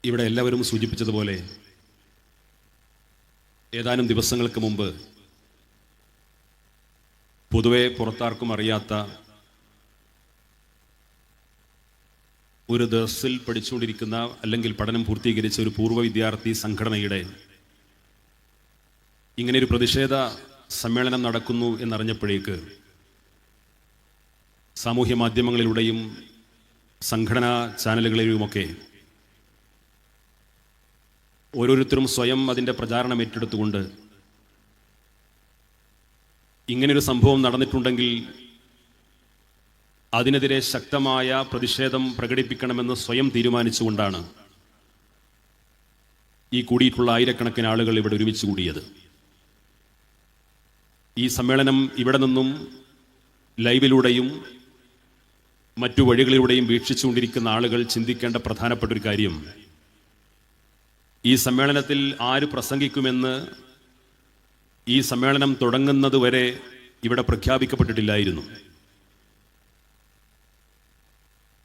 ഇവിടെ എല്ലാവരും സൂചിപ്പിച്ചതുപോലെ ഏതാനും ദിവസങ്ങൾക്ക് മുമ്പ് പൊതുവെ പുറത്താർക്കും അറിയാത്ത ഒരു ദർസിൽ പഠിച്ചുകൊണ്ടിരിക്കുന്ന അല്ലെങ്കിൽ പഠനം പൂർത്തീകരിച്ച ഒരു പൂർവ്വ വിദ്യാർത്ഥി സംഘടനയുടെ ഇങ്ങനെയൊരു പ്രതിഷേധ സമ്മേളനം നടക്കുന്നു എന്നറിഞ്ഞപ്പോഴേക്ക് സാമൂഹ്യ മാധ്യമങ്ങളിലൂടെയും സംഘടനാ ചാനലുകളിലുമൊക്കെ ഓരോരുത്തരും സ്വയം അതിൻ്റെ പ്രചാരണം ഏറ്റെടുത്തുകൊണ്ട് ഇങ്ങനൊരു സംഭവം നടന്നിട്ടുണ്ടെങ്കിൽ അതിനെതിരെ ശക്തമായ പ്രതിഷേധം പ്രകടിപ്പിക്കണമെന്ന് സ്വയം തീരുമാനിച്ചുകൊണ്ടാണ് ഈ കൂടിയിട്ടുള്ള ആയിരക്കണക്കിന് ആളുകൾ ഇവിടെ ഒരുമിച്ച് കൂടിയത്. ഈ സമ്മേളനം ഇവിടെ നിന്നും ലൈവിലൂടെയും മറ്റു വഴികളിലൂടെയും വീക്ഷിച്ചുകൊണ്ടിരിക്കുന്ന ആളുകൾ ചിന്തിക്കേണ്ട പ്രധാനപ്പെട്ട ഒരു കാര്യം, ഈ സമ്മേളനത്തിൽ ആര് പ്രസംഗിക്കുമെന്ന് ഈ സമ്മേളനം തുടങ്ങുന്നതുവരെ ഇവിടെ പ്രഖ്യാപിക്കപ്പെട്ടിട്ടില്ലായിരുന്നു.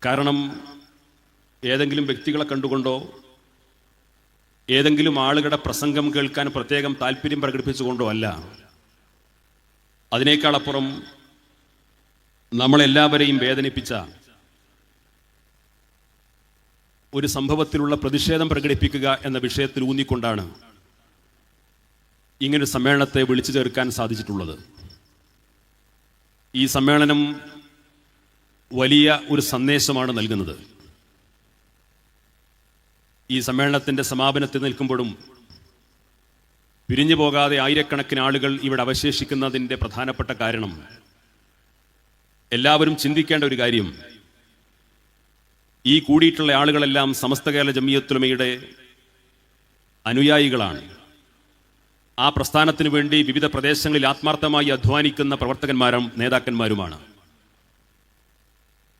കാരണം ഏതെങ്കിലും വ്യക്തികളെ കണ്ടുകൊണ്ടോ ഏതെങ്കിലും ആളുകളുടെ പ്രസംഗം കേൾക്കാൻ പ്രത്യേകം താല്പര്യം പ്രകടിപ്പിച്ചുകൊണ്ടോ അല്ല, അതിനേക്കാളപ്പുറം നമ്മളെല്ലാവരെയും വേദനിപ്പിച്ച ഒരു സംഭവത്തിലുള്ള പ്രതിഷേധം പ്രകടിപ്പിക്കുക എന്ന വിഷയത്തിൽ ഊന്നിക്കൊണ്ടാണ് ഇങ്ങനൊരു സമ്മേളനത്തെ വിളിച്ചു ചേർക്കാൻ സാധിച്ചിട്ടുള്ളത്. ഈ സമ്മേളനം വലിയ ഒരു സന്ദേശമാണ് നൽകുന്നത്. ഈ സമ്മേളനത്തിൻ്റെ സമാപനത്തിൽ നിൽക്കുമ്പോഴും പിരിഞ്ഞു പോകാതെ ആയിരക്കണക്കിന് ആളുകൾ ഇവിടെ അവശേഷിക്കുന്നതിൻ്റെ പ്രധാനപ്പെട്ട കാരണം, എല്ലാവരും ചിന്തിക്കേണ്ട ഒരു കാര്യം, ഈ കൂടിയിട്ടുള്ള ആളുകളെല്ലാം സമസ്ത കേരള ജംഇയ്യത്തുൽ ഉലമയുടെ അനുയായികളാണ്. ആ പ്രസ്ഥാനത്തിനു വേണ്ടി വിവിധ പ്രദേശങ്ങളിൽ ആത്മാർത്ഥമായി അധ്വാനിക്കുന്ന പ്രവർത്തകന്മാരും നേതാക്കന്മാരുമാണ്.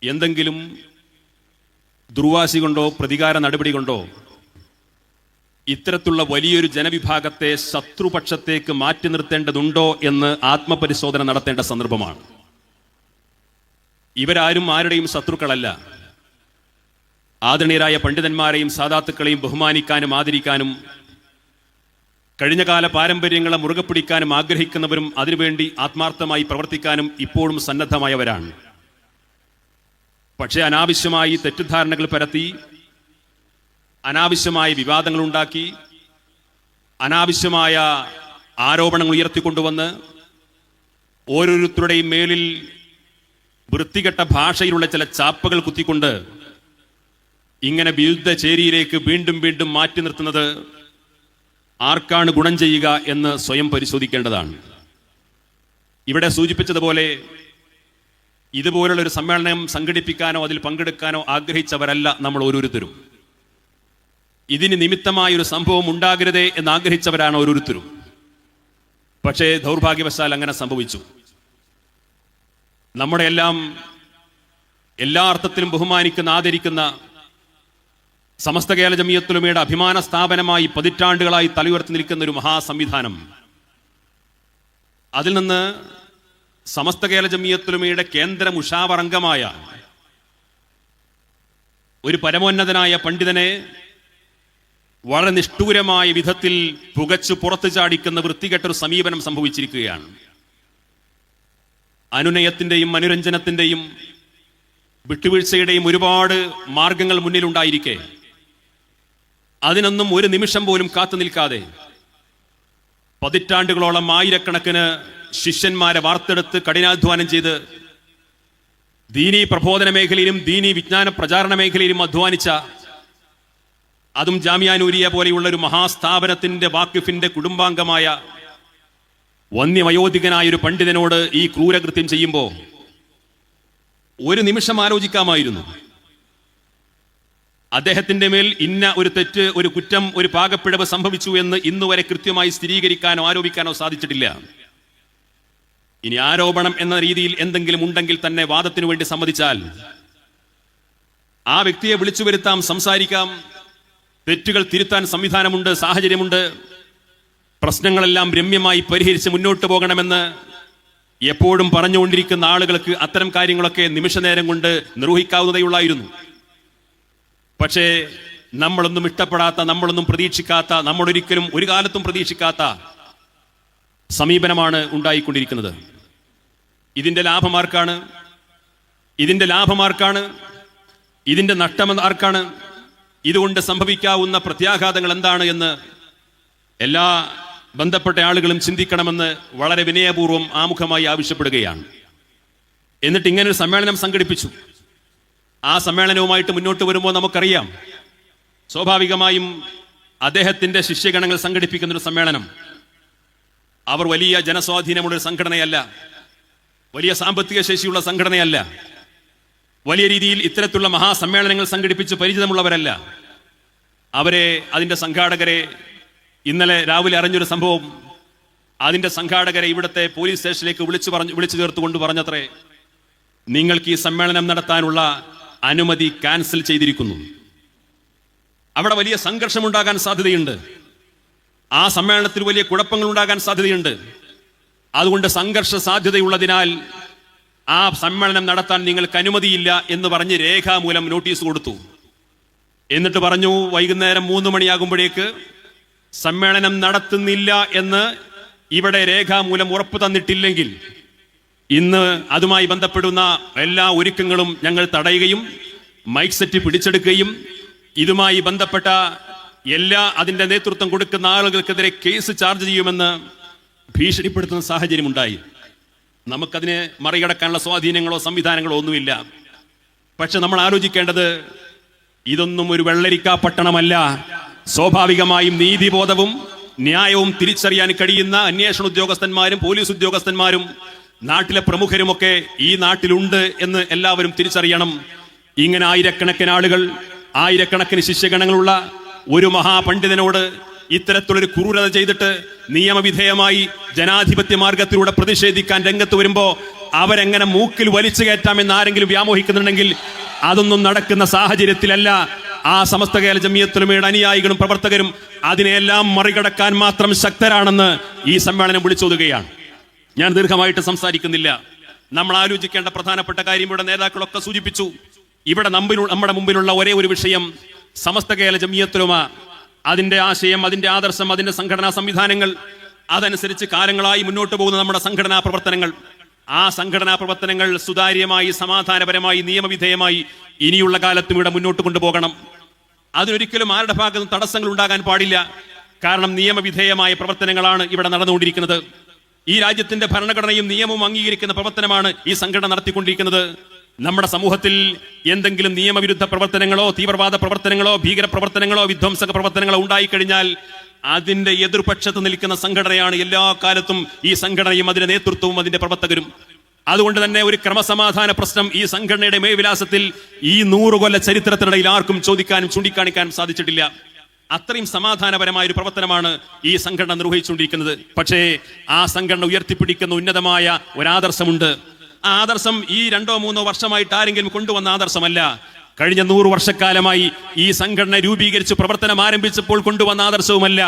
എന്തെങ്കിലും ദുർവാശി കൊണ്ടോ പ്രതികാര നടപടി കൊണ്ടോ ഇത്തരത്തിലുള്ള വലിയൊരു ജനവിഭാഗത്തെ ശത്രുപക്ഷത്തേക്ക് മാറ്റി നിർത്തേണ്ടതുണ്ടോ എന്ന് ആത്മപരിശോധന നടത്തേണ്ട സന്ദർഭമാണ്. ഇവരാരും ആരുടെയും ശത്രുക്കളല്ല. ആദരണീയരായ പണ്ഡിതന്മാരെയും സാദാത്തുക്കളെയും ബഹുമാനിക്കാനും ആദരിക്കാനും കഴിഞ്ഞകാല പാരമ്പര്യങ്ങളെ മുറുകെ പിടിക്കാനും ആഗ്രഹിക്കുന്നവരും അതിനുവേണ്ടി ആത്മാർത്ഥമായി പ്രവർത്തിക്കാനും ഇപ്പോഴും സന്നദ്ധമായവരാണ്. പക്ഷേ അനാവശ്യമായി തെറ്റിദ്ധാരണകൾ പരത്തി, അനാവശ്യമായ വിവാദങ്ങൾ ഉണ്ടാക്കി, അനാവശ്യമായ ആരോപണങ്ങൾ ഉയർത്തിക്കൊണ്ടുവന്ന് ഓരോരുത്തരുടെയും മേലിൽ വൃത്തികെട്ട ഭാഷയിലുള്ള ചില ചാപ്പകൾ കുത്തിക്കൊണ്ട് ഇങ്ങനെ വിരുദ്ധ ചേരിയിലേക്ക് വീണ്ടും വീണ്ടും മാറ്റി നിർത്തുന്നത് ആർക്കാണ് ഗുണം ചെയ്യുക എന്ന് സ്വയം പരിശോധിക്കേണ്ടതാണ്. ഇവിടെ സൂചിപ്പിച്ചതുപോലെ ഇതുപോലുള്ള ഒരു സമ്മേളനം സംഘടിപ്പിക്കാനോ അതിൽ പങ്കെടുക്കാനോ ആഗ്രഹിച്ചവരല്ല നമ്മൾ ഓരോരുത്തരും. ഇതിന് നിമിത്തമായൊരു സംഭവം ഉണ്ടാകരുതേ എന്ന് ആഗ്രഹിച്ചവരാണ് ഓരോരുത്തരും. പക്ഷേ ദൗർഭാഗ്യവശാൽ അങ്ങനെ സംഭവിച്ചു. നമ്മുടെ എല്ലാം എല്ലാ അർത്ഥത്തിലും ബഹുമാനിക്കുന്ന ആദരിക്കുന്ന സമസ്ത കേരള ജംഇയ്യത്തുൽ ഉലമയുടെ അഭിമാന സ്ഥാപനമായി പതിറ്റാണ്ടുകളായി തലയുയർത്തി നിൽക്കുന്ന ഒരു മഹാസംവിധാനം, അതിൽ നിന്ന് സമസ്ത കേരള ജംഇയ്യത്തുൽ ഉലമയുടെ കേന്ദ്ര മുഷാവർ അംഗമായ ഒരു പരമോന്നതനായ പണ്ഡിതനെ വളരെ നിഷ്ഠൂരമായ വിധത്തിൽ പുകച്ചു പുറത്തു ചാടിക്കുന്ന വൃത്തികെട്ടൊരു സമീപനം സംഭവിച്ചിരിക്കുകയാണ്. അനുനയത്തിന്റെയും അനുരഞ്ജനത്തിന്റെയും വിട്ടുവീഴ്ചയുടെയും ഒരുപാട് മാർഗങ്ങൾ മുന്നിലുണ്ടായിരിക്കെ അതിനൊന്നും ഒരു നിമിഷം പോലും കാത്തു നിൽക്കാതെ പതിറ്റാണ്ടുകളോളം ആയിരക്കണക്കിന് ശിഷ്യന്മാരെ വാർത്തെടുത്ത് കഠിനാധ്വാനം ചെയ്ത് ദീനീ പ്രബോധന മേഖലയിലും ദീനീ വിജ്ഞാന പ്രചാരണ മേഖലയിലും അധ്വാനിച്ച, അതും ജാമിഅ നൂരിയ പോലെയുള്ള ഒരു മഹാസ്ഥാപനത്തിന്റെ വാക്കിഫിന്റെ കുടുംബാംഗമായ വന്യമയോധികനായ ഒരു പണ്ഡിതനോട് ഈ ക്രൂരകൃത്യം ചെയ്യുമ്പോൾ ഒരു നിമിഷം ആലോചിക്കാമായിരുന്നു. അദ്ദേഹത്തിന്റെ മേൽ ഇന്ന ഒരു തെറ്റ്, ഒരു കുറ്റം, ഒരു പാകപ്പിഴവ് സംഭവിച്ചു എന്ന് ഇന്നുവരെ കൃത്യമായി സ്ഥിരീകരിക്കാനോ ആരോപിക്കാനോ സാധിച്ചിട്ടില്ല. ഇനി ആരോപണം എന്ന രീതിയിൽ എന്തെങ്കിലും ഉണ്ടെങ്കിൽ തന്നെ വാദത്തിനു വേണ്ടി സമ്മതിച്ചാൽ ആ വ്യക്തിയെ വിളിച്ചു വരുത്താം, സംസാരിക്കാം, തെറ്റുകൾ തിരുത്താൻ സംവിധാനമുണ്ട്, സാഹചര്യമുണ്ട്. പ്രശ്നങ്ങളെല്ലാം രമ്യമായി പരിഹരിച്ച് മുന്നോട്ട് പോകണമെന്ന് എപ്പോഴും പറഞ്ഞുകൊണ്ടിരിക്കുന്ന ആളുകൾക്ക് അത്തരം കാര്യങ്ങളൊക്കെ നിമിഷ നേരം കൊണ്ട് നിർവഹിക്കാവുന്നതേയുള്ളായിരുന്നു. പക്ഷേ നമ്മളൊന്നും ഇഷ്ടപ്പെടാത്ത, നമ്മളൊന്നും പ്രതീക്ഷിക്കാത്ത, നമ്മളൊരിക്കലും ഒരു കാലത്തും പ്രതീക്ഷിക്കാത്ത സമീപനമാണ് ഉണ്ടായിക്കൊണ്ടിരിക്കുന്നത്. ഇതിന്റെ ലാഭമാർക്കാണ്? ഇതിന്റെ നഷ്ടം ആർക്കാണ്? ഇതുകൊണ്ട് സംഭവിക്കാവുന്ന പ്രത്യാഘാതങ്ങൾ എന്താണ് എന്ന് എല്ലാ ബന്ധപ്പെട്ട ആളുകളും ചിന്തിക്കണമെന്ന് വളരെ വിനയപൂർവ്വം ആമുഖമായി ആവശ്യപ്പെടുകയാണ്. എന്നിട്ട് ഇങ്ങനൊരു സമ്മേളനം സംഘടിപ്പിച്ചു. ആ സമ്മേളനവുമായിട്ട് മുന്നോട്ട് വരുമ്പോൾ നമുക്കറിയാം, സ്വാഭാവികമായും അദ്ദേഹത്തിന്റെ ശിഷ്യഗണങ്ങൾ സംഘടിപ്പിക്കുന്നൊരു സമ്മേളനം അവർ വലിയ ജനസ്വാധീനമുള്ളൊരു സംഘടനയല്ല, വലിയ സാമ്പത്തിക ശേഷിയുള്ള സംഘടനയല്ല, വലിയ രീതിയിൽ ഇത്തരത്തിലുള്ള മഹാസമ്മേളനങ്ങൾ സംഘടിപ്പിച്ച് പരിചിതമുള്ളവരല്ല. അവരെ, അതിന്റെ സംഘാടകരെ, ഇന്നലെ രാവിലെ അറിഞ്ഞൊരു സംഭവം, അതിന്റെ സംഘാടകരെ ഇവിടുത്തെ പോലീസ് സ്റ്റേഷനിലേക്ക് വിളിച്ചു ചേർത്തുകൊണ്ട് പറഞ്ഞത്രേ, നിങ്ങൾക്ക് ഈ സമ്മേളനം നടത്താനുള്ള അനുമതി ക്യാൻസൽ ചെയ്തിരിക്കുന്നു. അവിടെ വലിയ സംഘർഷമുണ്ടാകാൻ സാധ്യതയുണ്ട്, ആ സമ്മേളനത്തിൽ വലിയ കുഴപ്പങ്ങൾ ഉണ്ടാകാൻ സാധ്യതയുണ്ട്. അതുകൊണ്ട് സംഘർഷ സാധ്യതയുള്ളതിനാൽ ആ സമ്മേളനം നടത്താൻ നിങ്ങൾക്ക് അനുമതിയില്ല എന്ന് പറഞ്ഞ് രേഖാമൂലം നോട്ടീസ് കൊടുത്തു. എന്നിട്ട് പറഞ്ഞു, വൈകുന്നേരം 3 മണിയാകുമ്പോഴേക്ക് സമ്മേളനം നടത്തുന്നില്ല എന്ന് ഇവിടെ രേഖാമൂലം ഉറപ്പ് തന്നിട്ടില്ലെങ്കിൽ ഇന്ന് അതുമായി ബന്ധപ്പെടുന്ന എല്ലാ ഒരുക്കങ്ങളും ഞങ്ങൾ തടയുകയും മൈക്ക് സെറ്റ് പിടിച്ചെടുക്കുകയും ഇതുമായി ബന്ധപ്പെട്ട അതിന്റെ നേതൃത്വം കൊടുക്കുന്ന ആളുകൾക്കെതിരെ കേസ് ചാർജ് ചെയ്യുമെന്ന് ഭീഷണിപ്പെടുത്തുന്ന സാഹചര്യമുണ്ടായി. നമുക്കതിനെ മറികടക്കാനുള്ള സ്വാധീനങ്ങളോ സംവിധാനങ്ങളോ ഒന്നുമില്ല. പക്ഷെ നമ്മൾ ആലോചിക്കേണ്ടത്, ഇതൊന്നും ഒരു വെള്ളരിക്കാ പട്ടണമല്ല. സ്വാഭാവികമായും നീതിബോധവും ന്യായവും തിരിച്ചറിയാൻ കഴിയുന്ന അന്വേഷണ ഉദ്യോഗസ്ഥന്മാരും പോലീസ് ഉദ്യോഗസ്ഥന്മാരും നാട്ടിലെ പ്രമുഖരുമൊക്കെ ഈ നാട്ടിലുണ്ട് എന്ന് എല്ലാവരും തിരിച്ചറിയണം. ഇങ്ങനെ ആയിരക്കണക്കിന് ആളുകൾ, ആയിരക്കണക്കിന് ശിഷ്യഗണങ്ങളുള്ള ഒരു മഹാപണ്ഡിതനോട് ഇത്തരത്തിലൊരു ക്രൂരത ചെയ്തിട്ട് നിയമവിധേയമായി ജനാധിപത്യ മാർഗത്തിലൂടെ പ്രതിഷേധിക്കാൻ രംഗത്ത് വരുമ്പോ അവരെങ്ങനെ മൂക്കിൽ വലിച്ചു കയറ്റാമെന്ന് ആരെങ്കിലും വ്യാമോഹിക്കുന്നുണ്ടെങ്കിൽ അതൊന്നും നടക്കുന്ന സാഹചര്യത്തിലല്ല. ആ സമസ്ത കേരള ജമിയത്തുൽ ഉലമയുടെ അനുയായികളും പ്രവർത്തകരും അതിനെല്ലാം മറികടക്കാൻ മാത്രം ശക്തരാണെന്ന് ഈ സമ്മേളനം വിളിച്ചോതുകയാണ്. ഞാൻ ദീർഘമായിട്ട് സംസാരിക്കുന്നില്ല. നമ്മൾ ആലോചിക്കേണ്ട പ്രധാനപ്പെട്ട കാര്യം ഇവിടെ നേതാക്കളൊക്കെ സൂചിപ്പിച്ചു. ഇവിടെ നമ്മുടെ മുമ്പിലുള്ള ഒരേ ഒരു വിഷയം സമസ്ത കേരള ജമിയത്തുൽ ഉലമ, അതിന്റെ ആശയം, അതിന്റെ ആദർശം, അതിന്റെ സംഘടനാ സംവിധാനങ്ങൾ, അതനുസരിച്ച് കാലങ്ങളായി മുന്നോട്ട് പോകുന്ന നമ്മുടെ സംഘടനാ പ്രവർത്തനങ്ങൾ, ആ സംഘടനാ പ്രവർത്തനങ്ങൾ സുതാര്യമായി, സമാധാനപരമായി, നിയമവിധേയമായി ഇനിയുള്ള കാലത്തും ഇവിടെ മുന്നോട്ട് കൊണ്ടുപോകണം. അതിനൊരിക്കലും ആരുടെ ഭാഗത്തും തടസ്സങ്ങൾ ഉണ്ടാകാൻ പാടില്ല. കാരണം നിയമവിധേയമായ പ്രവർത്തനങ്ങളാണ് ഇവിടെ നടന്നുകൊണ്ടിരിക്കുന്നത്. ഈ രാജ്യത്തിന്റെ ഭരണഘടനയും നിയമവും അംഗീകരിക്കുന്ന പ്രവർത്തനമാണ് ഈ സംഘടന നടത്തിക്കൊണ്ടിരിക്കുന്നത്. നമ്മുടെ സമൂഹത്തിൽ എന്തെങ്കിലും നിയമവിരുദ്ധ പ്രവർത്തനങ്ങളോ തീവ്രവാദ പ്രവർത്തനങ്ങളോ ഭീകര പ്രവർത്തനങ്ങളോ വിധ്വംസക പ്രവർത്തനങ്ങളോ ഉണ്ടായിക്കഴിഞ്ഞാൽ അതിന്റെ എതിർപക്ഷത്ത് നിൽക്കുന്ന സംഘടനയാണ് എല്ലാ കാലത്തും ഈ സംഘടനയും അതിന്റെ നേതൃത്വവും അതിന്റെ പ്രവർത്തകരും. അതുകൊണ്ട് തന്നെ ഒരു ക്രമസമാധാന പ്രശ്നം ഈ സംഘടനയുടെ മേൽവിലാസത്തിൽ ഈ 100 കൊല്ല ചരിത്രത്തിനിടയിൽ ആർക്കും ചോദിക്കാനും ചൂണ്ടിക്കാണിക്കാനും സാധിച്ചിട്ടില്ല. അത്രയും സമാധാനപരമായ ഒരു പ്രവർത്തനമാണ് ഈ സംഘടന നിർവഹിച്ചുകൊണ്ടിരിക്കുന്നത്. പക്ഷേ ആ സംഘടന ഉയർത്തിപ്പിടിക്കുന്ന ഉന്നതമായ ഒരാദർശമുണ്ട്. ആ ആദർശം ഈ 2-3 വർഷമായിട്ട് ആരെങ്കിലും കൊണ്ടുവന്ന ആദർശമല്ല. കഴിഞ്ഞ 100 വർഷക്കാലമായി ഈ സംഘടന രൂപീകരിച്ച് പ്രവർത്തനം ആരംഭിച്ചപ്പോൾ കൊണ്ടുവന്ന ആദർശവുമല്ല.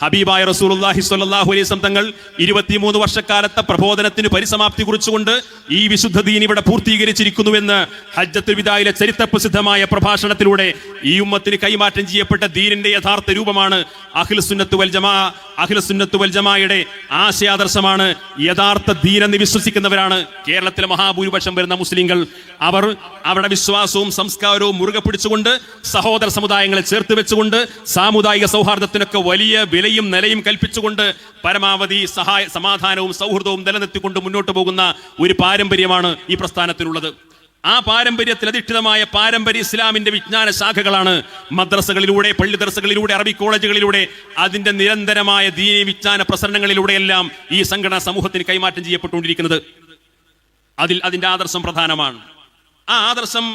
ഹബീബായ റസൂലുള്ളാഹി സ്വല്ലല്ലാഹു അലൈഹി വസല്ലം തങ്ങൾ 23 വർഷക്കാലത്തെ പ്രബോധനത്തിന് പരിസമാപ്തി കുറിച്ചുകൊണ്ട് ഈ വിശുദ്ധ ദീൻ ഇവിടെ പൂർത്തീകരിച്ചിരിക്കുന്നുവെന്ന് ഹജ്ജത്തുൽ വിദായിലെ ചരിത്രപ്രസിദ്ധമായ പ്രഭാഷണത്തിലൂടെ ഈ ഉമ്മത്തിന് കൈമാറ്റം ചെയ്യപ്പെട്ട ദീനിന്റെ യഥാർത്ഥ രൂപമാണ് അഹ്ലുസുന്നത്ത് വൽ ജമാ. അഹ്ലുസുന്നത്ത് വൽ ജമാഅയുടെ ആശയാദർശമാണ് യഥാർത്ഥ ദീനെന്ന് വിശ്വസിക്കുന്നവരാണ് കേരളത്തിലെ മഹാഭൂരിപക്ഷം വരുന്ന മുസ്ലിങ്ങൾ. അവർ അവരുടെ വിശ്വാസവും സംസ്കാരവും മുറുകെ പിടിച്ചുകൊണ്ട് സഹോദര സമുദായങ്ങളെ ചേർത്ത് വെച്ചുകൊണ്ട് സാമുദായിക സൗഹാർദ്ദത്തിനൊക്കെ വലിയ വിലയും നിലയും കൽപ്പിച്ചുകൊണ്ട് പരമാവധി സമാധാനവും സൗഹൃദവും നിലനിർത്തിക്കൊണ്ട് മുന്നോട്ട് പോകുന്ന ഒരു പാരമ്പര്യമാണ് ഈ പ്രസ്ഥാനത്തിനുള്ളത്. ആ പാരമ്പര്യത്തിൽ അധിഷ്ഠിതമായ പാരമ്പര്യ ഇസ്ലാമിന്റെ വിജ്ഞാന ശാഖകളാണ് മദ്രസകളിലൂടെ, പള്ളി ദർസകളിലൂടെ, അറബി കോളേജുകളിലൂടെ, അതിന്റെ നിരന്തരമായ ദീനീ വിജ്ഞാന പ്രസരണങ്ങളിലൂടെയെല്ലാം ഈ സംഘടന സമൂഹത്തിന് കൈമാറ്റം ചെയ്യപ്പെട്ടുകൊണ്ടിരിക്കുന്നത്. അതിന്റെ ആദർശം പ്രധാനമാണ്. ആ ആദർശം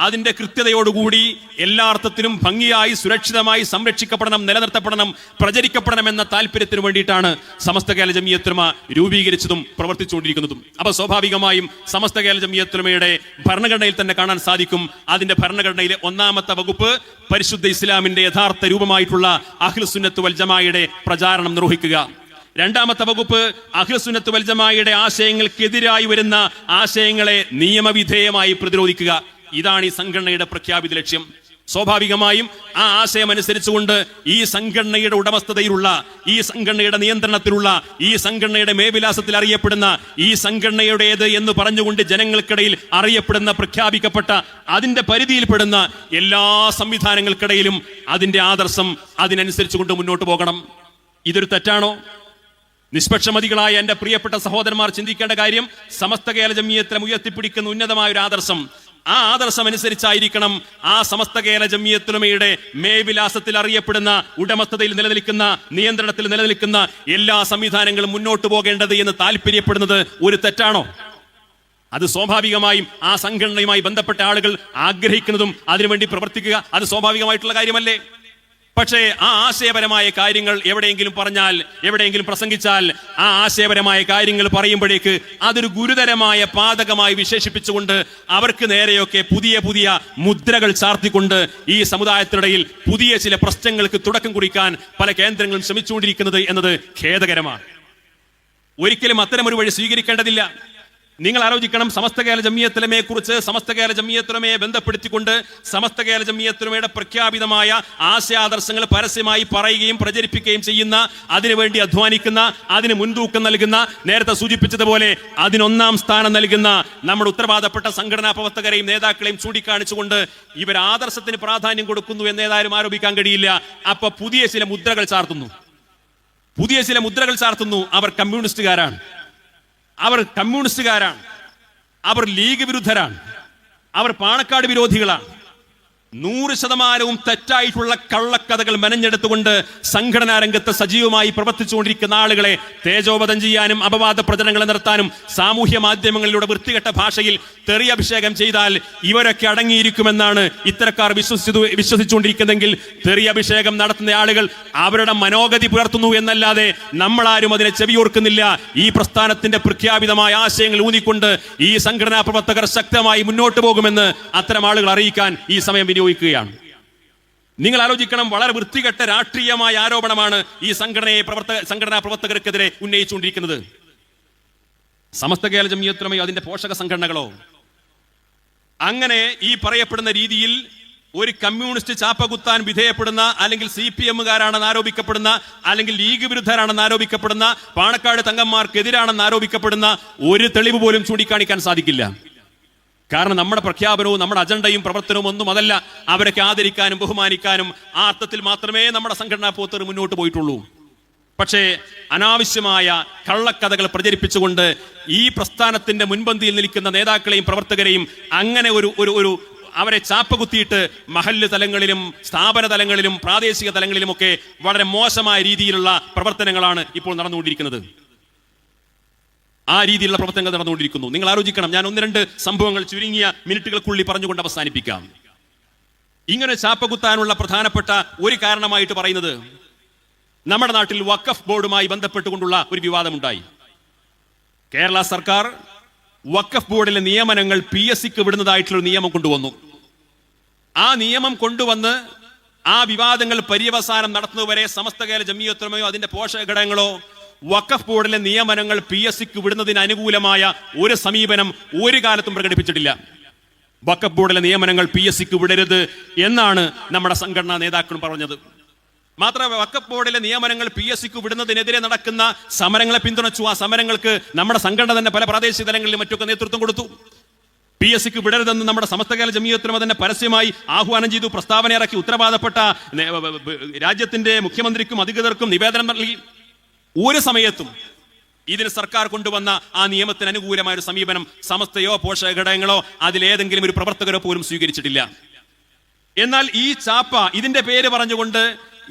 അതിന്റെ കൃത്യതയോടുകൂടി എല്ലാ അർത്ഥത്തിലും ഭംഗിയായി സുരക്ഷിതമായി സംരക്ഷിക്കപ്പെടണം, നിലനിർത്തപ്പെടണം, പ്രചരിക്കപ്പെടണം എന്ന താല്പര്യത്തിന് വേണ്ടിയിട്ടാണ് സമസ്ത കേരള ജമിയത്തുൽ ഉലമ രൂപീകരിച്ചതും പ്രവർത്തിച്ചുകൊണ്ടിരിക്കുന്നതും. അപ്പൊ സ്വാഭാവികമായും സമസ്ത കേരള ജമിയത്തുൽ ഉലമയുടെ ഭരണഘടനയിൽ തന്നെ കാണാൻ സാധിക്കും. അതിന്റെ ഭരണഘടനയിലെ 1-ാമത്തെ വകുപ്പ് പരിശുദ്ധ ഇസ്ലാമിന്റെ യഥാർത്ഥ രൂപമായിട്ടുള്ള അഹ്ലുസുന്നത്ത് വൽ ജമാഅയുടെ പ്രചാരണം നിർവഹിക്കുക. 2-ാമത്തെ വകുപ്പ് അഹ്ലുസുന്നത്ത് വൽ ജമാഅയുടെ ആശയങ്ങൾക്കെതിരായി വരുന്ന ആശയങ്ങളെ നിയമവിധേയമായി പ്രതിരോധിക്കുക. ഇതാണ് ഈ സംഘടനയുടെ പ്രഖ്യാപിത ലക്ഷ്യം. സ്വാഭാവികമായും ആ ആശയം അനുസരിച്ചുകൊണ്ട് ഈ സംഘടനയുടെ ഉടമസ്ഥതയിലുള്ള, ഈ സംഘടനയുടെ നിയന്ത്രണത്തിലുള്ള, ഈ സംഘടനയുടെ മേൽവിലാസത്തിൽ അറിയപ്പെടുന്ന, ഈ സംഘടനയുടേത് എന്ന് പറഞ്ഞുകൊണ്ട് ജനങ്ങൾക്കിടയിൽ അറിയപ്പെടുന്ന, പ്രഖ്യാപിക്കപ്പെട്ട, അതിന്റെ പരിധിയിൽപ്പെടുന്ന എല്ലാ സംവിധാനങ്ങൾക്കിടയിലും അതിന്റെ ആദർശം അതിനനുസരിച്ചുകൊണ്ട് മുന്നോട്ട് പോകണം. ഇതൊരു തെറ്റാണോ? നിഷ്പക്ഷമതികളായ എന്റെ പ്രിയപ്പെട്ട സഹോദരന്മാർ ചിന്തിക്കേണ്ട കാര്യം, സമസ്ത കേരള ജംഇയ്യത്തിനെ ഉയർത്തിപ്പിടിക്കുന്ന ഉന്നതമായ ഒരു ആദർശം, ആ ആദർശം അനുസരിച്ചായിരിക്കണം ആ സമസ്ത കേരള ജംഇയ്യത്തുലമയുടെ മേൽവിലാസത്തിൽ അറിയപ്പെടുന്ന, ഉടമസ്ഥതയിൽ നിലനിൽക്കുന്ന, നിയന്ത്രണത്തിൽ നിലനിൽക്കുന്ന എല്ലാ സംവിധാനങ്ങളും മുന്നോട്ട് പോകേണ്ടത് എന്ന് താല്പര്യപ്പെടുന്നത് ഒരു തെറ്റാണോ? അത് സ്വാഭാവികമായും ആ സംഘടനയുമായി ബന്ധപ്പെട്ട ആളുകൾ ആഗ്രഹിക്കുന്നതും അതിനുവേണ്ടി പ്രവർത്തിക്കുക അത് സ്വാഭാവികമായിട്ടുള്ള കാര്യമല്ലേ? പക്ഷേ ആ ആശയപരമായ കാര്യങ്ങൾ എവിടെയെങ്കിലും പറഞ്ഞാൽ, എവിടെയെങ്കിലും പ്രസംഗിച്ചാൽ, ആ ആശയപരമായ കാര്യങ്ങൾ പറയുമ്പോഴേക്ക് അതൊരു ഗുരുതരമായ പാതകമായി വിശേഷിപ്പിച്ചുകൊണ്ട് അവർക്ക് നേരെയൊക്കെ പുതിയ പുതിയ മുദ്രകൾ ചാർത്തിക്കൊണ്ട് ഈ സമുദായത്തിനിടയിൽ പുതിയ ചില പ്രശ്നങ്ങൾക്ക് തുടക്കം കുറിക്കാൻ പല കേന്ദ്രങ്ങളും ശ്രമിച്ചുകൊണ്ടിരിക്കുന്നത് എന്നത് ഖേദകരമാണ്. ഒരിക്കലും അത്തരമൊരു വഴി സ്വീകരിക്കേണ്ടതില്ല. നിങ്ങൾ ആലോചിക്കണം, സമസ്ത കേരള ജംഇയ്യത്തുലമയെ കുറിച്ച്, സമസ്ത കേരള ജംഇയ്യത്തുലമയെ ബന്ധപ്പെടുത്തിക്കൊണ്ട് സമസ്ത കേരള ജംഇയ്യത്തുലമയുടെ പ്രഖ്യാപിതമായ ആശയാദർശങ്ങൾ പരസ്യമായി പറയുകയും പ്രചരിപ്പിക്കുകയും ചെയ്യുന്ന, അതിനുവേണ്ടി അധ്വാനിക്കുന്ന, അതിന് മുൻതൂക്കം നൽകുന്ന, നേരത്തെ സൂചിപ്പിച്ചതുപോലെ അതിനൊന്നാം സ്ഥാനം നൽകുന്ന നമ്മുടെ ഉത്തരവാദപ്പെട്ട സംഘടനാ പ്രവർത്തകരെയും നേതാക്കളെയും ചൂണ്ടിക്കാണിച്ചുകൊണ്ട് ഇവർ ആദർശത്തിന് പ്രാധാന്യം കൊടുക്കുന്നു എന്ന് ഏതായാലും ആരോപിക്കാൻ കഴിയില്ല. അപ്പൊ പുതിയ ചില മുദ്രകൾ ചാർത്തുന്നു. അവർ കമ്മ്യൂണിസ്റ്റുകാരാണ്, അവർ ലീഗ് വിരുദ്ധരാണ്, അവർ പാണക്കാട് വിരോധികളാണ്. 100% തെറ്റായിട്ടുള്ള കള്ളക്കഥകൾ മെനഞ്ഞെടുത്തുകൊണ്ട് സംഘടനാ രംഗത്ത് സജീവമായി പ്രവർത്തിച്ചുകൊണ്ടിരിക്കുന്ന ആളുകളെ തേജോവധം ചെയ്യാനും അപവാദ പ്രചരണങ്ങൾ നടത്താനും സാമൂഹ്യ മാധ്യമങ്ങളിലൂടെ വൃത്തികെട്ട ഭാഷയിൽ തെറി അഭിഷേകം ചെയ്താൽ ഇവരൊക്കെ അടങ്ങിയിരിക്കുമെന്നാണ് ഇത്തരക്കാർ വിശ്വസിച്ചുകൊണ്ടിരിക്കുന്നതെങ്കിൽ, തെറി അഭിഷേകം നടത്തുന്ന ആളുകൾ അവരുടെ മനോഗതി പുലർത്തുന്നു എന്നല്ലാതെ നമ്മളാരും അതിനെ ചെവിയോർക്കുന്നില്ല. ഈ പ്രസ്ഥാനത്തിന്റെ പ്രഖ്യാപിതമായ ആശയങ്ങൾ ഊന്നിക്കൊണ്ട് ഈ സംഘടനാ പ്രവർത്തകർ ശക്തമായി മുന്നോട്ട് പോകുമെന്ന് അത്തരം ആളുകൾ അറിയിക്കാൻ ഈ സമയം വിനിയോഗിക്കുകയാണ്. നിങ്ങൾ ആലോചിക്കണം, വളരെ വൃത്തികെട്ട രാഷ്ട്രീയമായ ആരോപണമാണ് ഈ സംഘടനാ പ്രവർത്തകർക്കെതിരെ ഉന്നയിച്ചുകൊണ്ടിരിക്കുന്നത്. സമസ്ത കേരള ജംഇയ്യത്തുലമയോ അതിന്റെ പോഷക സംഘടനകളോ അങ്ങനെ ഈ പറയപ്പെടുന്ന രീതിയിൽ ഒരു കമ്മ്യൂണിസ്റ്റ് ചാപ്പകുത്താൻ വിധേയപ്പെടുന്ന, അല്ലെങ്കിൽ CPM-കാരാണെന്ന് ആരോപിക്കപ്പെടുന്ന, അല്ലെങ്കിൽ ലീഗ് വിരുദ്ധരാണെന്ന് ആരോപിക്കപ്പെടുന്ന, പാണക്കാട് തങ്ങന്മാർക്കെതിരാണെന്ന് ആരോപിക്കപ്പെടുന്ന ഒരു തെളിവ് പോലും ചൂണ്ടിക്കാണിക്കാൻ സാധിക്കില്ല. കാരണം നമ്മുടെ പ്രഖ്യാപനവും നമ്മുടെ അജണ്ടയും പ്രവർത്തനവും ഒന്നും അതല്ല. അവരൊക്കെ ആദരിക്കാനും ബഹുമാനിക്കാനും ആ അർത്ഥത്തിൽ മാത്രമേ നമ്മുടെ സംഘടനാ പ്രവർത്തകർ മുന്നോട്ട് പോയിട്ടുള്ളൂ. പക്ഷേ അനാവശ്യമായ കള്ളക്കഥകൾ പ്രചരിപ്പിച്ചുകൊണ്ട് ഈ പ്രസ്ഥാനത്തിന്റെ മുൻപന്തിയിൽ നിൽക്കുന്ന നേതാക്കളെയും പ്രവർത്തകരെയും അങ്ങനെ ഒരു അവരെ ചാപ്പകുത്തിയിട്ട് മഹല്ല് തലങ്ങളിലും സ്ഥാപന തലങ്ങളിലും പ്രാദേശിക തലങ്ങളിലുമൊക്കെ വളരെ മോശമായ രീതിയിലുള്ള പ്രവർത്തനങ്ങളാണ് ഇപ്പോൾ നടന്നുകൊണ്ടിരിക്കുന്നത്. ആ രീതിയിലുള്ള പ്രവർത്തനങ്ങൾ നടന്നുകൊണ്ടിരിക്കുന്നു. നിങ്ങൾ ആലോചിക്കണം, ഞാൻ 1-2 സംഭവങ്ങൾ ചുരുങ്ങിയ മിനിറ്റുകൾക്കുള്ളിൽ പറഞ്ഞുകൊണ്ട് അവസാനിപ്പിക്കാം. ഇങ്ങനെ ചാപ്പകുത്താനുള്ള പ്രധാനപ്പെട്ട ഒരു കാരണമായിട്ട് പറയുന്നത്, നമ്മുടെ നാട്ടിൽ വഖഫ് ബോർഡുമായി ബന്ധപ്പെട്ടുകൊണ്ടുള്ള ഒരു വിവാദമുണ്ടായി. കേരള സർക്കാർ വഖഫ് ബോർഡിലെ നിയമനങ്ങൾ PSCക്ക് വിടുന്നതായിട്ടുള്ള നിയമം കൊണ്ടുവന്നു. ആ നിയമം കൊണ്ടുവന്ന് ആ വിവാദങ്ങൾ പര്യവസാനം നടത്തുന്നതുവരെ സമസ്ത കേരള ജംഇയ്യത്തുലമയോ അതിന്റെ പോഷക ഘടകങ്ങളോ വഖഫ് ബോർഡിലെ നിയമനങ്ങൾ PSCക്ക് വിടുന്നതിന് അനുകൂലമായ ഒരു സമീപനം ഒരു കാലത്തും പ്രകടിപ്പിച്ചിട്ടില്ല. വഖഫ് ബോർഡിലെ നിയമനങ്ങൾ PSCക്ക് വിടരുത് എന്നാണ് നമ്മുടെ സംഘടനാ നേതാക്കളും പറഞ്ഞത്. മാത്രമല്ല, വഖഫ് ബോർഡിലെ നിയമനങ്ങൾ PSCക്ക് വിടുന്നതിനെതിരെ നടക്കുന്ന സമരങ്ങളെ പിന്തുണച്ചു. ആ സമരങ്ങൾക്ക് നമ്മുടെ സംഘടന തന്നെ പല പ്രാദേശിക തലങ്ങളിലും മറ്റൊക്കെ നേതൃത്വം കൊടുത്തു. PSCക്ക് വിടരുതെന്ന് നമ്മുടെ സമസ്ത കേരള ജംഇയ്യത്തുലമ തന്നെ പരസ്യമായി ആഹ്വാനം ചെയ്തു, പ്രസ്താവന ഇറക്കി, ഉത്തരവാദപ്പെട്ട രാജ്യത്തിന്റെ മുഖ്യമന്ത്രിക്കും അധികൃതർക്കും നിവേദനം നൽകി. ഒരു സമയത്തും ഇതിന് സർക്കാർ കൊണ്ടുവന്ന ആ നിയമത്തിന് അനുകൂലമായ ഒരു സമീപനം സമസ്തയോ പോഷക ഘടകങ്ങളോ അതിലേതെങ്കിലും ഒരു പ്രവർത്തകരോ പോലും സ്വീകരിച്ചിട്ടില്ല. എന്നാൽ ഈ ചാപ്പ, ഇതിന്റെ പേര് പറഞ്ഞുകൊണ്ട്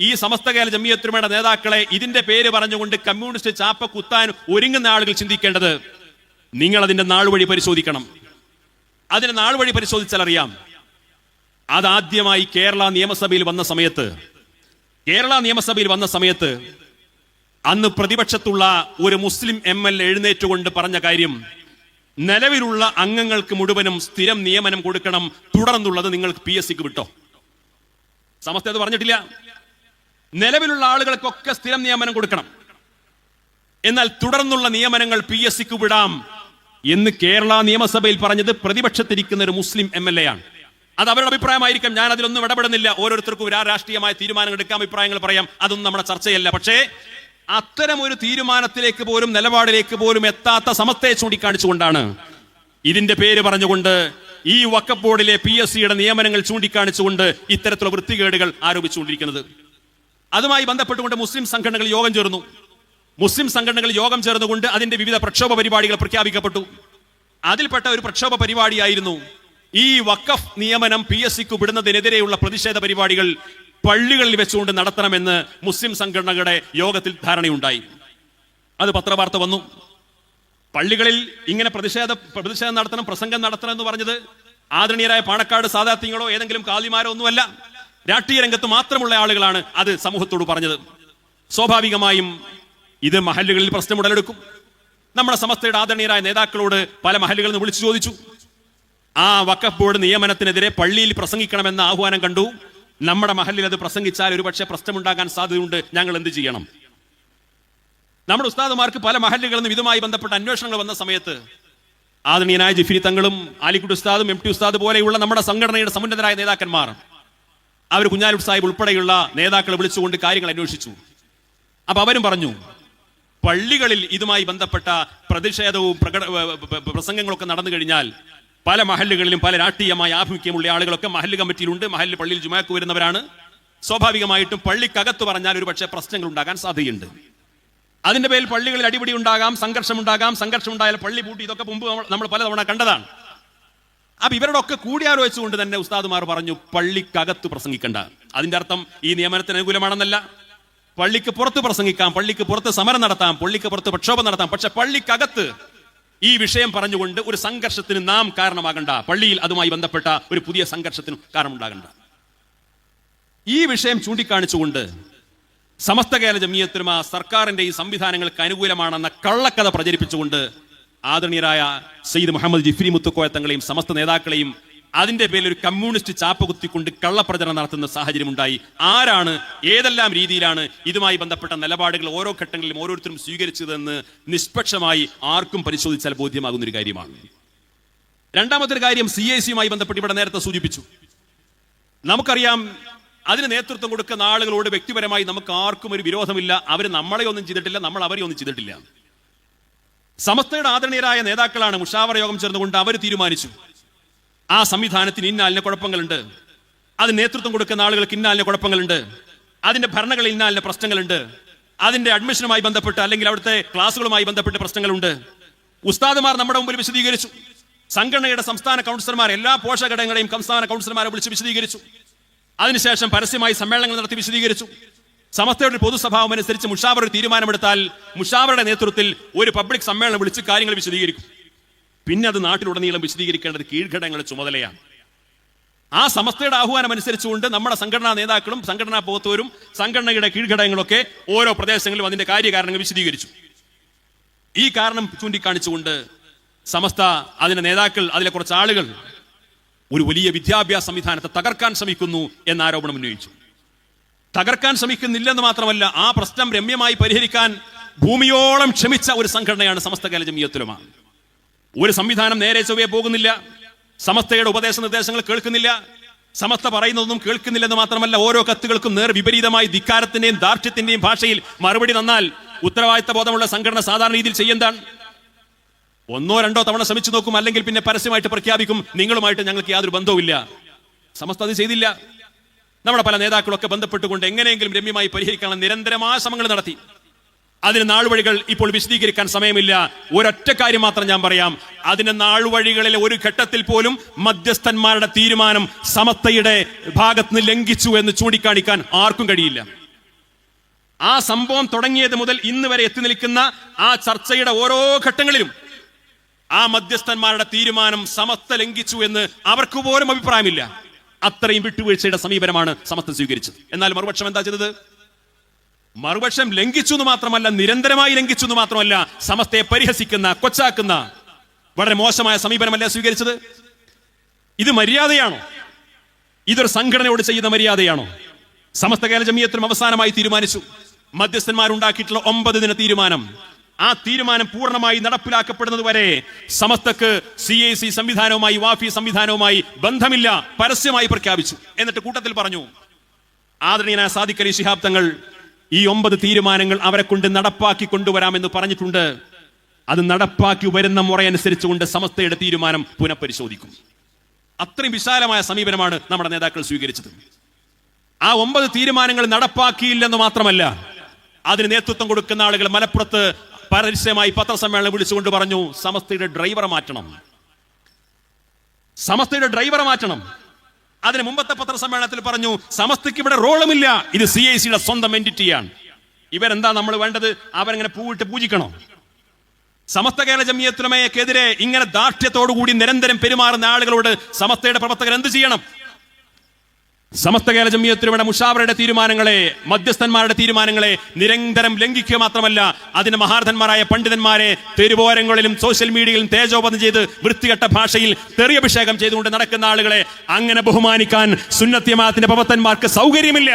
ഈ സമസ്ത കേരള ജംഇയ്യത്തുലമയുടെ നേതാക്കളെ ഇതിന്റെ പേര് പറഞ്ഞുകൊണ്ട് കമ്മ്യൂണിസ്റ്റ് ചാപ്പ കുത്താൻ ഒരുങ്ങുന്ന ആളുകൾ ചിന്തിക്കേണ്ടത്, നിങ്ങൾ അതിന്റെ നാൾവഴി പരിശോധിക്കണം. അതിന്റെ നാൾവഴി പരിശോധിച്ചാൽ അറിയാം. അതാദ്യമായി കേരള നിയമസഭയിൽ വന്ന സമയത്ത് അന്ന് പ്രതിപക്ഷത്തുള്ള ഒരു മുസ്ലിം MLA എഴുന്നേറ്റുകൊണ്ട് പറഞ്ഞ കാര്യം, നിലവിലുള്ള അംഗങ്ങൾക്ക് മുഴുവനും സ്ഥിരം നിയമനം കൊടുക്കണം, തുടർന്നുള്ളത് നിങ്ങൾക്ക് PSCക്ക് വിട്ടോ. സമസ്ത അത് പറഞ്ഞിട്ടില്ല. നിലവിലുള്ള ആളുകൾക്കൊക്കെ സ്ഥിരം നിയമനം കൊടുക്കണം, എന്നാൽ തുടർന്നുള്ള നിയമനങ്ങൾ PSCക്ക് വിടാം എന്ന് കേരള നിയമസഭയിൽ പറഞ്ഞത് പ്രതിപക്ഷത്തിരിക്കുന്ന ഒരു മുസ്ലിം MLA ആണ്. അത് അവരുടെ അഭിപ്രായമായിരിക്കും, ഞാൻ അതിലൊന്നും ഇടപെടുന്നില്ല. ഓരോരുത്തർക്കും രാഷ്ട്രീയമായ തീരുമാനങ്ങൾ എടുക്കാം, അഭിപ്രായങ്ങൾ പറയാം, അതൊന്നും നമ്മുടെ ചർച്ചയല്ല. പക്ഷേ അത്തരം ഒരു തീരുമാനത്തിലേക്ക് പോലും നിലപാടിലേക്ക് പോലും എത്താത്ത സമസ്തയെ ചൂണ്ടിക്കാണിച്ചുകൊണ്ടാണ്, ഇതിന്റെ പേര് പറഞ്ഞുകൊണ്ട്, ഈ വഖഫ് ബോർഡിലെ PSCയുടെ നിയമനങ്ങൾ ചൂണ്ടിക്കാണിച്ചുകൊണ്ട് ഇത്തരത്തിലുള്ള വൃത്തികേടുകൾ ആരോപിച്ചുകൊണ്ടിരിക്കുന്നത്. അതുമായി ബന്ധപ്പെട്ടുകൊണ്ട് മുസ്ലിം സംഘടനകൾ യോഗം ചേർന്നു. മുസ്ലിം സംഘടനകൾ യോഗം ചേർന്നുകൊണ്ട് അതിന്റെ വിവിധ പ്രക്ഷോഭ പരിപാടികൾ പ്രഖ്യാപിക്കപ്പെട്ടു. അതിൽപ്പെട്ട ഒരു പ്രക്ഷോഭ പരിപാടിയായിരുന്നു ഈ വഖഫ് നിയമനം PSCക്ക് വിടുന്നതിനെതിരെയുള്ള പ്രതിഷേധ പരിപാടികൾ പള്ളികളിൽ വെച്ചുകൊണ്ട് നടത്തണമെന്ന് മുസ്ലിം സംഘടനകളുടെ യോഗത്തിൽ ധാരണയുണ്ടായി. അത് പത്രവാർത്ത വന്നു. പള്ളികളിൽ ഇങ്ങനെ പ്രതിഷേധം നടത്തണം, പ്രസംഗം നടത്തണം എന്ന് പറഞ്ഞത് ആദരണീയരായ പാണക്കാട് സാദാത്യങ്ങളോ ഏതെങ്കിലും കാലിമാരോ ഒന്നുമല്ല, രാഷ്ട്രീയ രംഗത്ത് മാത്രമുള്ള ആളുകളാണ് അത് സമൂഹത്തോട് പറഞ്ഞത്. സ്വാഭാവികമായും ഇത് മഹല്ലുകളിൽ പ്രശ്നം ഉടലെടുക്കും. നമ്മുടെ സമസ്തയുടെ ആദരണീയരായ നേതാക്കളോട് പല മഹല്ലുകളിൽ നിന്ന് വിളിച്ചു ചോദിച്ചു. ആ വഖഫ് ബോർഡ് നിയമനത്തിനെതിരെ പള്ളിയിൽ പ്രസംഗിക്കണമെന്ന ആഹ്വാനം കണ്ടു. നമ്മുടെ മഹല്ലിൽ അത് പ്രസംഗിച്ചാൽ ഒരുപക്ഷെ പ്രശ്നമുണ്ടാകാൻ സാധ്യതയുണ്ട്, ഞങ്ങൾ എന്ത് ചെയ്യണം? നമ്മുടെ ഉസ്താദുമാർക്ക് പല മഹല്ലുകളിൽ നിന്നും ഇതുമായി ബന്ധപ്പെട്ട അന്വേഷണങ്ങൾ വന്ന സമയത്ത് ആദരണീയനായ ജിഫ്രി തങ്ങളും ആലിക്കുട്ടി ഉസ്താദും MT ഉസ്താദ് പോലെയുള്ള നമ്മുടെ സംഘടനയുടെ സമുന്നതരായ നേതാക്കന്മാർ, അവർ കുഞ്ഞാലി സാഹിബ് ഉൾപ്പെടെയുള്ള നേതാക്കളെ വിളിച്ചുകൊണ്ട് കാര്യങ്ങൾ അന്വേഷിച്ചു. അപ്പൊ അവരും പറഞ്ഞു, പള്ളികളിൽ ഇതുമായി ബന്ധപ്പെട്ട പ്രതിഷേധവും പ്രസംഗങ്ങളൊക്കെ നടന്നു കഴിഞ്ഞാൽ പല മഹല്ലുകളിലും പല രാഷ്ട്രീയമായ ആഭിമുഖ്യമുള്ള ആളുകളൊക്കെ മഹല്ല് കമ്മിറ്റിയിലുണ്ട്, മഹല്ല് പള്ളിയിൽ ജുമാക്ക് വരുന്നവരാണ്. സ്വാഭാവികമായിട്ടും പള്ളിക്കകത്ത് പറഞ്ഞാൽ ഒരു പക്ഷേ പ്രശ്നങ്ങൾ ഉണ്ടാകാൻ സാധ്യതയുണ്ട്. അതിന്റെ പേരിൽ പള്ളികളിൽ അടിപിടി ഉണ്ടാകാം, സംഘർഷം ഉണ്ടായാൽ പള്ളി പൂട്ടി. ഇതൊക്കെ മുമ്പ് നമ്മൾ പലതവണ കണ്ടതാണ്. അപ്പൊ ഇവരുടെ ഒക്കെ കൂടിയാലോചിച്ചുകൊണ്ട് തന്നെ ഉസ്താദുമാർ പറഞ്ഞു, പള്ളിക്കകത്ത് പ്രസംഗിക്കണ്ട. അതിന്റെ അർത്ഥം ഈ നിയമനത്തിന് അനുകൂലമാണെന്നല്ല. പള്ളിക്ക് പുറത്ത് പ്രസംഗിക്കാം, പള്ളിക്ക് പുറത്ത് സമരം നടത്താം, പള്ളിക്ക് പുറത്ത് പ്രക്ഷോഭം നടത്താം. പക്ഷെ പള്ളിക്കകത്ത് ഈ വിഷയം പറഞ്ഞുകൊണ്ട് ഒരു സംഘർഷത്തിന് നാം കാരണമാകണ്ട, പള്ളിയിൽ അതുമായി ബന്ധപ്പെട്ട ഒരു പുതിയ സംഘർഷത്തിന് കാരണമുണ്ടാകണ്ട. ഈ വിഷയം ചൂണ്ടിക്കാണിച്ചുകൊണ്ട് സമസ്ത കേരള ജമിയത്തുൽ ഉലമ സർക്കാരിന്റെ ഈ സംവിധാനങ്ങൾക്ക് അനുകൂലമാണെന്ന കള്ളക്കഥ പ്രചരിപ്പിച്ചുകൊണ്ട് ആദരണീയരായ സയ്യിദ് മുഹമ്മദ് ജിഫ്രി മുത്തുക്കോയ തങ്ങളെയും സമസ്ത നേതാക്കളെയും അതിന്റെ പേരിൽ ഒരു കമ്മ്യൂണിസ്റ്റ് ചാപ്പ കുത്തിക്കൊണ്ട് കള്ളപ്രചരണം നടത്തുന്ന സാഹചര്യം ഉണ്ടായി. ആരാണ്, ഏതെല്ലാം രീതിയിലാണ് ഇതുമായി ബന്ധപ്പെട്ട നിലപാടുകൾ ഓരോ ഘട്ടങ്ങളിലും ഓരോരുത്തരും സ്വീകരിച്ചതെന്ന് നിഷ്പക്ഷമായി ആർക്കും പരിശോധിച്ചാൽ ബോധ്യമാകുന്ന ഒരു കാര്യമാണ്. രണ്ടാമത്തെ കാര്യം CAC-യുമായി ബന്ധപ്പെട്ട് ഇവിടെ നേരത്തെ സൂചിപ്പിച്ചു. നമുക്കറിയാം, അതിന് നേതൃത്വം കൊടുക്കുന്ന ആളുകളോട് വ്യക്തിപരമായി നമുക്ക് ആർക്കും ഒരു വിരോധമില്ല. അവർ നമ്മളെ ഒന്നും ചെയ്തിട്ടില്ല, നമ്മൾ അവരെ ഒന്നും ചെയ്തിട്ടില്ല. സമസ്തയുടെ ആദരണീയരായ നേതാക്കളാണ് മുഷാവറ യോഗം ചേർന്നുകൊണ്ട് അവർ തീരുമാനിച്ചു, ആ സംവിധാനത്തിന് ഇന്നാലിന് കുഴപ്പങ്ങളുണ്ട്, അതിന് നേതൃത്വം കൊടുക്കുന്ന ആളുകൾക്ക് ഇന്നാലിന് കുഴപ്പങ്ങളുണ്ട്, അതിന്റെ ഭരണങ്ങളിൽ ഇന്നാലിന് പ്രശ്നങ്ങളുണ്ട്, അതിന്റെ അഡ്മിഷനുമായി ബന്ധപ്പെട്ട് അല്ലെങ്കിൽ അവിടുത്തെ ക്ലാസുകളുമായി ബന്ധപ്പെട്ട് പ്രശ്നങ്ങളുണ്ട്. ഉസ്താദുമാർ നമ്മുടെ മുമ്പിൽ വിശദീകരിച്ചു. സംഘടനയുടെ സംസ്ഥാന കൗൺസിലർമാർ എല്ലാ പോഷകഘടകങ്ങളെയും സംസ്ഥാന കൗൺസിലർമാരെ വിളിച്ച് വിശദീകരിച്ചു. അതിനുശേഷം പരസ്യമായി സമ്മേളനങ്ങൾ നടത്തി വിശദീകരിച്ചു. സമസ്തയുടെ പൊതുസ്വഭാവം അനുസരിച്ച് മുഷാവറ ഒരു തീരുമാനമെടുത്താൽ മുഷാവറയുടെ നേതൃത്വത്തിൽ ഒരു പബ്ലിക് സമ്മേളനം വിളിച്ച് കാര്യങ്ങൾ വിശദീകരിക്കും. പിന്നെ അത് നാട്ടിലുടനീളം വിശദീകരിക്കേണ്ടത് കീഴ്ഘടകങ്ങളുടെ ചുമതലയാണ്. ആ സമസ്തയുടെ ആഹ്വാനം അനുസരിച്ചുകൊണ്ട് നമ്മുടെ സംഘടനാ നേതാക്കളും സംഘടനാ പോകത്തവരും സംഘടനയുടെ കീഴ്ഘടകങ്ങളൊക്കെ ഓരോ പ്രദേശങ്ങളിലും അതിന്റെ കാര്യകാരണങ്ങൾ വിശദീകരിച്ചു. ഈ കാരണം ചൂണ്ടിക്കാണിച്ചുകൊണ്ട് സമസ്ത, അതിന്റെ നേതാക്കൾ, അതിലെ കുറച്ച് ആളുകൾ ഒരു വലിയ വിദ്യാഭ്യാസ സംവിധാനത്തെ തകർക്കാൻ ശ്രമിക്കുന്നു എന്ന ആരോപണം ഉന്നയിച്ചു. തകർക്കാൻ ശ്രമിക്കുന്നില്ലെന്ന് മാത്രമല്ല, ആ പ്രശ്നം രമ്യമായി പരിഹരിക്കാൻ ഭൂമിയോളം ക്ഷമിച്ച ഒരു സംഘടനയാണ് സമസ്ത കേരള ജമിയത്തുൽ ഉലമ. ഒരു സംവിധാനം നേരെ ചൊവ്വേ പോകുന്നില്ല, സമസ്തയുടെ ഉപദേശ നിർദ്ദേശങ്ങൾ കേൾക്കുന്നില്ല, സമസ്ത പറയുന്നതൊന്നും കേൾക്കുന്നില്ലെന്ന് മാത്രമല്ല, ഓരോ കത്തുകൾക്കും നേർ വിപരീതമായി ധിക്കാരത്തിന്റെയും ദാർഢ്യത്തിന്റെയും ഭാഷയിൽ മറുപടി തന്നാൽ ഉത്തരവാദിത്ത ബോധമുള്ള സംഘടന സാധാരണ രീതിയിൽ ചെയ്യേണ്ടതാണ്. ഒന്നോ രണ്ടോ തവണ ശ്രമിച്ചു നോക്കും, അല്ലെങ്കിൽ പിന്നെ പരസ്യമായിട്ട് പ്രഖ്യാപിക്കും, നിങ്ങളുമായിട്ട് ഞങ്ങൾക്ക് യാതൊരു ബന്ധവുമില്ല. സമസ്ത അത് ചെയ്തില്ല. നമ്മുടെ പല നേതാക്കളൊക്കെ ബന്ധപ്പെട്ടുകൊണ്ട് എങ്ങനെയെങ്കിലും രമ്യമായി പരിഹരിക്കാനുള്ള നിരന്തരമായ ശ്രമങ്ങൾ നടത്തി. അതിന് നാൾവഴികൾ ഇപ്പോൾ വിശദീകരിക്കാൻ സമയമില്ല. ഒരൊറ്റ കാര്യം മാത്രം ഞാൻ പറയാം, അതിന് നാൾവഴികളിലെ ഒരു ഘട്ടത്തിൽ പോലും മധ്യസ്ഥന്മാരുടെ തീരുമാനം സമസ്തയുടെ ഭാഗത്ത് നിന്ന് ലംഘിച്ചു എന്ന് ചൂണ്ടിക്കാണിക്കാൻ ആർക്കും കഴിയില്ല. ആ സംഭവം തുടങ്ങിയത് മുതൽ ഇന്ന് വരെ എത്തി നിൽക്കുന്ന ആ ചർച്ചയുടെ ഓരോ ഘട്ടങ്ങളിലും ആ മധ്യസ്ഥന്മാരുടെ തീരുമാനം സമസ്ത ലംഘിച്ചു എന്ന് അവർക്ക് പോലും അഭിപ്രായമില്ല. അത്രയും വിട്ടുവീഴ്ചയുടെ സമീപനമാണ് സമസ്ത സ്വീകരിച്ചത്. എന്നാൽ മറുപക്ഷം എന്താ ചെയ്തത്? മറുപക്ഷം ലംഘിച്ചു എന്ന് മാത്രമല്ല, നിരന്തരമായി ലംഘിച്ചു എന്ന് മാത്രമല്ല, സമസ്തയെ പരിഹസിക്കുന്ന, കൊച്ചാക്കുന്ന വളരെ മോശമായ സമീപനമല്ല സ്വീകരിച്ചത്. ഇത് മര്യാദയാണോ? ഇതൊരു സംഘടനയോട് ചെയ്യുന്ന മര്യാദയാണോ? സമസ്ത കേരള ജമിയത്തുൽ ഉലമ അവസാനമായി തീരുമാനിച്ചു, മധ്യസ്ഥന്മാരുണ്ടാക്കിയിട്ടുള്ള 9 ദിന തീരുമാനം ആ തീരുമാനം പൂർണ്ണമായി നടപ്പിലാക്കപ്പെടുന്നത് വരെ സമസ്തക്ക് CAC സംവിധാനവുമായി വാഫി സംവിധാനവുമായി ബന്ധമില്ല പരസ്യമായി പ്രഖ്യാപിച്ചു. എന്നിട്ട് കൂട്ടത്തിൽ പറഞ്ഞു, ആദരണീയനായ സാദിഖ് അലി ശിഹാബ് തങ്ങൾ ഈ 9 തീരുമാനങ്ങൾ അവരെ കൊണ്ട് നടപ്പാക്കി കൊണ്ടുവരാമെന്ന് പറഞ്ഞിട്ടുണ്ട്. അത് നടപ്പാക്കി വരുന്ന മുറയനുസരിച്ചുകൊണ്ട് സമസ്തയുടെ തീരുമാനം പുനഃപരിശോധിക്കും. അത്രയും വിശാലമായ സമീപനമാണ് നമ്മുടെ നേതാക്കൾ സ്വീകരിച്ചത്. ആ 9 തീരുമാനങ്ങൾ നടപ്പാക്കിയില്ലെന്ന് മാത്രമല്ല, അതിന് നേതൃത്വം കൊടുക്കുന്ന ആളുകൾ മലപ്പുറത്ത് പരസ്യമായി പത്രസമ്മേളനം വിളിച്ചുകൊണ്ട് പറഞ്ഞു, സമസ്തയുടെ ഡ്രൈവറെ മാറ്റണം, സമസ്തയുടെ ഡ്രൈവറെ മാറ്റണം. അതിന് മുമ്പത്തെ പത്രസമ്മേളനത്തിൽ പറഞ്ഞു, സമസ്തയ്ക്ക് ഇവിടെ റോളുമില്ല, ഇത് CACയുടെ സ്വന്തം എൻറ്റിറ്റിയാണ്. ഇവരെന്താ നമ്മൾ വേണ്ടത്? അവരെങ്ങനെ പൂവിട്ട് പൂജിക്കണോ? സമസ്ത കേരള ജംഇയ്യത്തുലമയ്ക്കെതിരെ ഇങ്ങനെ ദാർഢ്യത്തോടുകൂടി നിരന്തരം പെരുമാറുന്ന ആളുകളോട് സമസ്തയുടെ പ്രവർത്തകർ എന്ത് ചെയ്യണം? സമസ്ത കേരള ജംഇയ്യത്തുലമയുടെ മുഷാവറയുടെ തീരുമാനങ്ങളെ, മധ്യസ്ഥന്മാരുടെ തീരുമാനങ്ങളെ നിരന്തരം ലംഘിക്കുക മാത്രമല്ല, അതിന് മഹാരഥന്മാരായ പണ്ഡിതന്മാരെ തെരുവോരങ്ങളിലും സോഷ്യൽ മീഡിയയിലും തേജോപതം ചെയ്ത് വൃത്തികെട്ട ഭാഷയിൽ തെറിയഭിഷേകം ചെയ്തുകൊണ്ട് നടക്കുന്ന ആളുകളെ അങ്ങനെ ബഹുമാനിക്കാൻ സുന്നത്ത് ജമാഅത്തിന്റെ പ്രവർത്തകന്മാർക്ക് സൗകര്യമില്ല.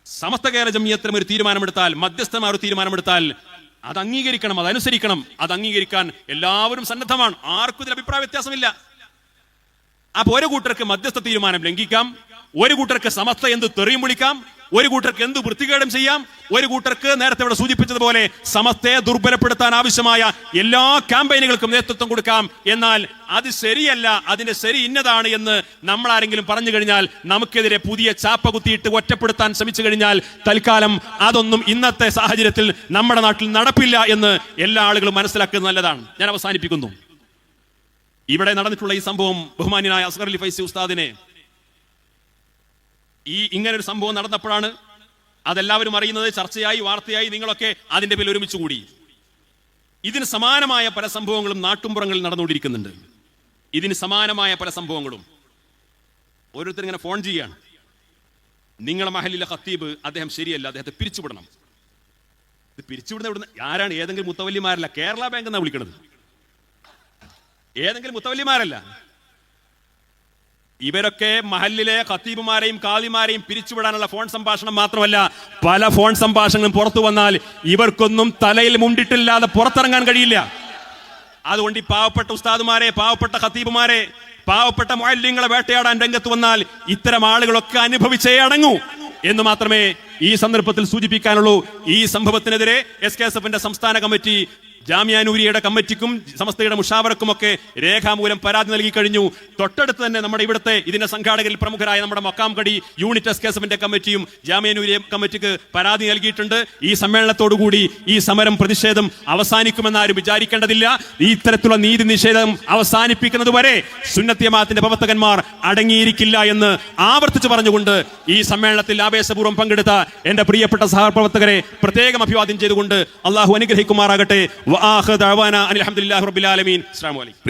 സമസ്ത കേരള ജംഇയ്യത്തുലമ ഒരു തീരുമാനമെടുത്താൽ, മധ്യസ്ഥന്മാർ ഒരു തീരുമാനമെടുത്താൽ അത് അംഗീകരിക്കണം, അത് അനുസരിക്കണം. അത് അംഗീകരിക്കാൻ എല്ലാവരും സന്നദ്ധമാണ്, ആർക്കും ഇതിൽ അഭിപ്രായ വ്യത്യാസമില്ല. അപ്പൊ ഒരു കൂട്ടർക്ക് മധ്യസ്ഥ തീരുമാനം ലംഘിക്കാം, ഒരു കൂട്ടർക്ക് സമസ്ത എന്ത് തെറിയും വിളിക്കാം, ഒരു കൂട്ടർക്ക് എന്ത് വൃത്തികേടും ചെയ്യാം, ഒരു കൂട്ടർക്ക് നേരത്തെ ഇവിടെ സൂചിപ്പിച്ചതുപോലെ സമസ്തയെ ദുർബലപ്പെടുത്താൻ ആവശ്യമായ എല്ലാ ക്യാമ്പയിനുകൾക്കും നേതൃത്വം കൊടുക്കാം. എന്നാൽ അത് ശരിയല്ല, അതിന്റെ ശരി ഇന്നതാണ് എന്ന് നമ്മൾ ആരെങ്കിലും പറഞ്ഞു കഴിഞ്ഞാൽ, നമുക്കെതിരെ പുതിയ ചാപ്പ കുത്തിയിട്ട് ഒറ്റപ്പെടുത്താൻ ശ്രമിച്ചു കഴിഞ്ഞാൽ, തൽക്കാലം അതൊന്നും ഇന്നത്തെ സാഹചര്യത്തിൽ നമ്മുടെ നാട്ടിൽ നടപ്പില്ല എന്ന് എല്ലാ ആളുകളും മനസ്സിലാക്കുന്നത് നല്ലതാണ്. ഞാൻ അവസാനിപ്പിക്കുന്നു. ഇവിടെ നടന്നിട്ടുള്ള ഈ സംഭവം ബഹുമാന്യനായ അസ്ഗർ അലി ഫൈസി ഉസ്താദിനെ ഇങ്ങനൊരു സംഭവം നടന്നപ്പോഴാണ് അതെല്ലാവരും അറിയുന്നത്, ചർച്ചയായി, വാർത്തയായി, നിങ്ങളൊക്കെ അതിന്റെ പേരിൽ ഒരുമിച്ച് കൂടി. ഇതിന് സമാനമായ പല സംഭവങ്ങളും നാട്ടുംപുറങ്ങളിൽ നടന്നുകൊണ്ടിരിക്കുന്നുണ്ട്. ഇതിന് സമാനമായ പല സംഭവങ്ങളും ഓരോരുത്തർ ഇങ്ങനെ ഫോൺ ചെയ്യാണ്, നിങ്ങളെ മഹലിലെ ഖത്തീബ് അദ്ദേഹം ശരിയല്ല, അദ്ദേഹത്തെ പിരിച്ചുവിടണം. ഇത് പിരിച്ചുവിടുന്ന ഇവിടുന്ന് ആരാണ്? ഏതെങ്കിലും മുത്തവല്ലിമാരല്ല, കേരള ബാങ്ക് എന്നാണ് വിളിക്കുന്നത്, ഏതെങ്കിലും മുത്തവല്ലിമാരല്ല. ഇവരൊക്കെ മഹല്ലിലെ ഖത്തീബുമാരെയും കാദിമാരെയും പിരിച്ചുവിടാനുള്ള ഫോൺ സംഭാഷണം മാത്രമല്ല, പല ഫോൺ സംഭാഷണങ്ങളും പുറത്തു വന്നാൽ ഇവർക്കൊന്നും തലയിൽ മുണ്ടിട്ടില്ലാതെ പുറത്തിറങ്ങാൻ കഴിയില്ല. അതുകൊണ്ട് ഈ പാവപ്പെട്ട ഉസ്താദുമാരെ, പാവപ്പെട്ട ഖത്തീബുമാരെ, പാവപ്പെട്ട മുഅല്ലിങ്ങളെ വേട്ടയാടാൻ രംഗത്ത് വന്നാൽ ഇത്തരം ആളുകളൊക്കെ അനുഭവിച്ചേ അടങ്ങൂ എന്ന് മാത്രമേ ഈ സന്ദർഭത്തിൽ സൂചിപ്പിക്കാനുള്ളൂ. ഈ സംഭവത്തിനെതിരെ SKSFന്റെ സംസ്ഥാന കമ്മിറ്റി ജാമിഅ നൂരിയയുടെ കമ്മിറ്റിക്കും സമസ്തയുടെ മുഷാവറക്കുമൊക്കെ രേഖാമൂലം പരാതി നൽകി കഴിഞ്ഞു. തൊട്ടടുത്ത് തന്നെ നമ്മുടെ ഇവിടുത്തെ ഇതിന്റെ സംഘാടകരിൽ പ്രമുഖരായ നമ്മുടെ മക്കാം കടി യൂണിറ്റ് SKSFന്റെ കമ്മിറ്റിയും ജാമിഅ നൂരിയ കമ്മിറ്റിക്ക് പരാതി നൽകിയിട്ടുണ്ട്. ഈ സമ്മേളനത്തോടുകൂടി ഈ സമരം, പ്രതിഷേധം അവസാനിക്കുമെന്ന് ആരും വിചാരിക്കേണ്ടതില്ല. ഈ ഇത്തരത്തിലുള്ള നീതി നിഷേധം അവസാനിപ്പിക്കുന്നത് വരെ സുന്നത്ത് ജമാഅത്തിന്റെ പ്രവർത്തകന്മാർ അടങ്ങിയിരിക്കില്ല എന്ന് ആവർത്തിച്ച് പറഞ്ഞുകൊണ്ട് ഈ സമ്മേളനത്തിൽ ആവേശപൂർവ്വം പങ്കെടുത്ത എന്റെ പ്രിയപ്പെട്ട സഹപ്രവർത്തകരെ പ്രത്യേകം അഭിവാദ്യം ചെയ്തുകൊണ്ട് അള്ളാഹു അനുഗ്രഹിക്കുമാറാകട്ടെ. വആഖിറു ദഅവാനാ അൽഹംദുലില്ലാഹി റബ്ബിൽ ആലമീൻ. അസ്സലാമു അലൈക്കും.